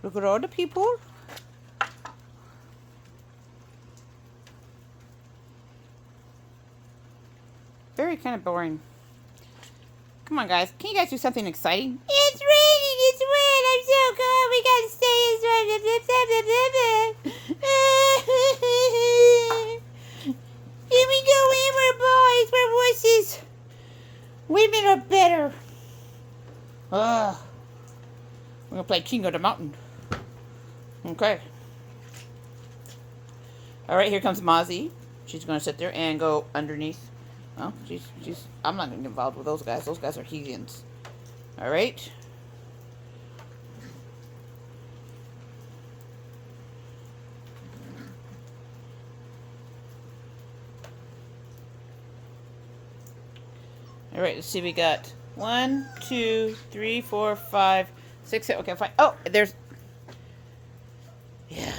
Look at all the people. Very kind of boring. Come on, guys. Can you guys do something exciting? It's raining. It's wet. I'm so cold. We gotta stay inside. Here we go in. We're boys. We're wusses. Women are better. Ugh. We're gonna play King of the Mountain. Okay. Alright, here comes Mozzie. She's gonna sit there and go underneath. Well, I'm not gonna get involved with those guys. Those guys are heathens. Alright. Alright, let's see. We got 1, 2, 3, 4, 5, 6, 7. Okay, fine. Oh, there's. Yeah.